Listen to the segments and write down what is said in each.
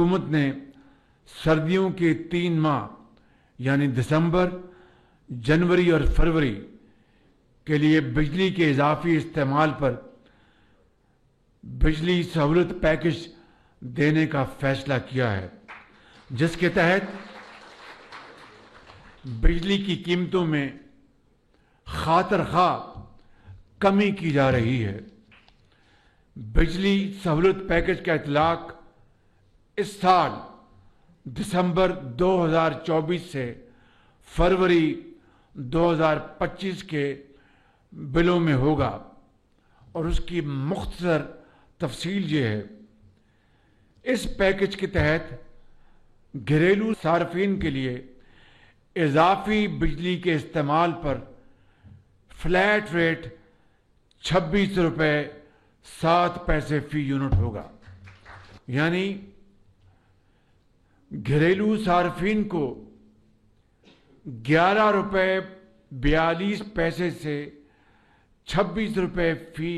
حکومت نے سردیوں کے 3 ماہ یعنی دسمبر، جنوری اور فروری کے لیے بجلی کے اضافی استعمال پر بجلی سہولت پیکج دینے کا فیصلہ کیا ہے، جس کے تحت بجلی کی قیمتوں میں خاطر خواہ کمی کی جا رہی ہے۔ بجلی سہولت پیکج کا اطلاق اس سال دسمبر 2024 سے فروری 2025 کے بلوں میں ہوگا، اور اس کی مختصر تفصیل یہ ہے۔ اس پیکج کے تحت گھریلو صارفین کے لیے اضافی بجلی کے استعمال پر فلیٹ ریٹ 26 روپے 7 پیسے فی یونٹ ہوگا، یعنی گھریلو صارفین کو 11 روپے 42 پیسے سے 26 روپے فی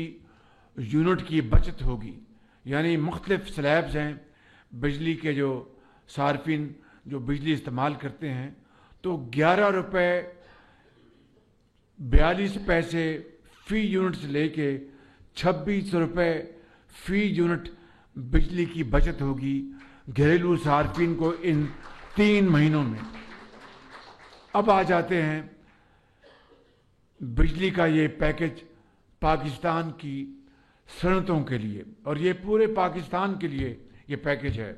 یونٹ کی بچت ہوگی۔ یعنی مختلف سلیبز ہیں بجلی کے، جو صارفین جو بجلی استعمال کرتے ہیں، تو 11 روپے 42 پیسے فی یونٹ سے لے کے 26 روپے فی یونٹ بجلی کی بچت ہوگی گھریلو صارفین کو ان 3 مہینوں میں۔ اب آ جاتے ہیں بجلی کا یہ پیکج پاکستان کی صنعتوں کے لیے، اور یہ پورے پاکستان کے لیے یہ پیکج ہے۔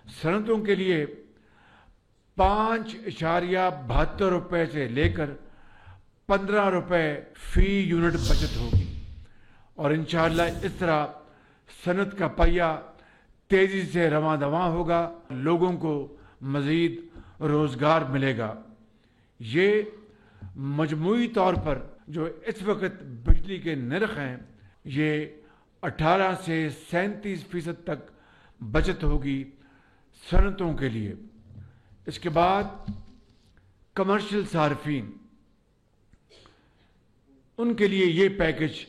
صنعتوں کے لیے 5.72 روپے سے لے کر 15 روپے فی یونٹ بچت ہوگی، اور انشاءاللہ اس طرح صنعت کا پہیہ تیزی سے رواں دواں ہوگا، لوگوں کو مزید روزگار ملے گا۔ یہ مجموعی طور پر جو اس وقت بجلی کے نرخ ہیں، یہ 18 سے 37% تک بچت ہوگی صنعتوں کے لیے۔ اس کے بعد کمرشل صارفین، ان کے لیے یہ پیکج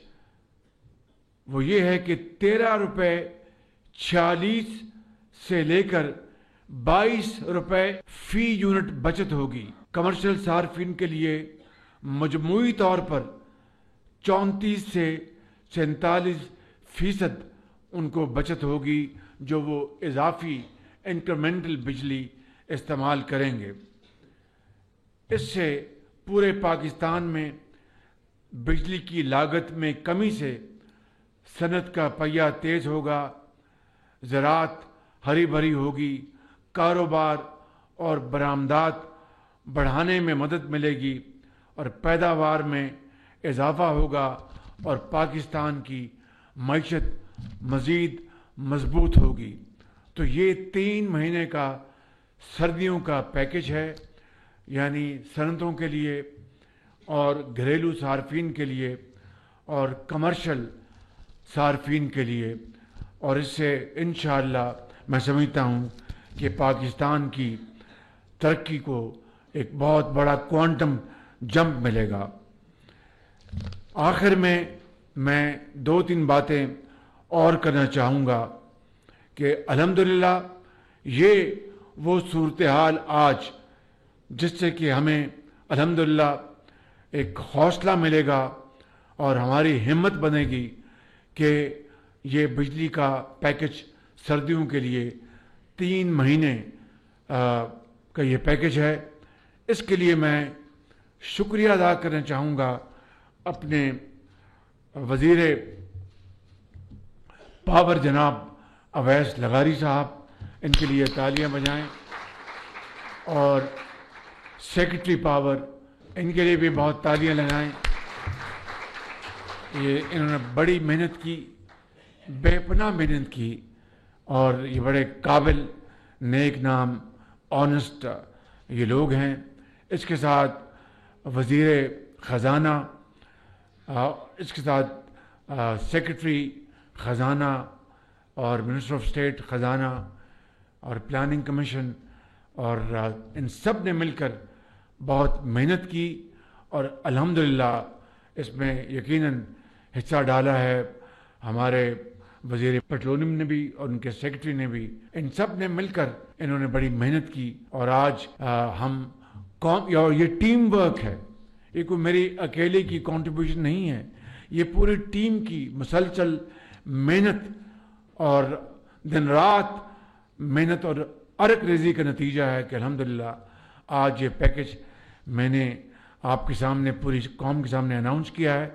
وہ یہ ہے کہ 13 روپے 46 سے لے کر 22 روپے فی یونٹ بچت ہوگی۔ کمرشل صارفین کے لیے مجموعی طور پر 34 سے 47% ان کو بچت ہوگی، جو وہ اضافی انکریمنٹل بجلی استعمال کریں گے۔ اس سے پورے پاکستان میں بجلی کی لاگت میں کمی سے صنعت کا پہیہ تیز ہوگا، زراعت ہری بھری ہوگی، کاروبار اور برآمدات بڑھانے میں مدد ملے گی، اور پیداوار میں اضافہ ہوگا، اور پاکستان کی معیشت مزید مضبوط ہوگی۔ تو یہ 3 مہینے کا سردیوں کا پیکج ہے، یعنی صنعتوں کے لیے اور گھریلو صارفین کے لیے اور کمرشل صارفین کے لیے، اور اس سے انشاءاللہ میں سمجھتا ہوں کہ پاکستان کی ترقی کو ایک بہت بڑا کوانٹم جمپ ملے گا۔ آخر میں 2-3 باتیں اور کرنا چاہوں گا کہ الحمدللہ یہ وہ صورتحال آج جس سے کہ ہمیں الحمدللہ ایک حوصلہ ملے گا اور ہماری ہمت بنے گی کہ یہ بجلی کا پیکج سردیوں کے لیے 3 مہینے کا یہ پیکج ہے۔ اس کے لیے میں شکریہ ادا کرنا چاہوں گا اپنے وزیر پاور جناب اویس لغاری صاحب، ان کے لیے تالیاں بجائیں، اور سیکرٹری پاور، ان کے لیے بھی بہت تالیاں لگائیں۔ انہوں نے بڑی محنت کی، بے پناہ محنت کی، اور یہ بڑے قابل، نیک نام، آنسٹ یہ لوگ ہیں۔ اس کے ساتھ وزیر خزانہ، اس کے ساتھ سیکرٹری خزانہ اور منسٹر آف اسٹیٹ خزانہ اور پلاننگ کمیشن، اور ان سب نے مل کر بہت محنت کی، اور الحمدللہ اس میں یقیناً حصہ ڈالا ہے ہمارے وزیر پیٹرولیم نے بھی اور ان کے سیکرٹری نے بھی، ان سب نے مل کر انہوں نے بڑی محنت کی، اور آج ہم یہ ٹیم ورک ہے، یہ کوئی میری اکیلے کی کنٹریبیوشن نہیں ہے، یہ پوری ٹیم کی مسلسل محنت اور دن رات محنت اور عرق ریزی کا نتیجہ ہے کہ الحمدللہ آج یہ پیکج میں نے آپ کے سامنے، پوری قوم کے سامنے اناؤنس کیا ہے.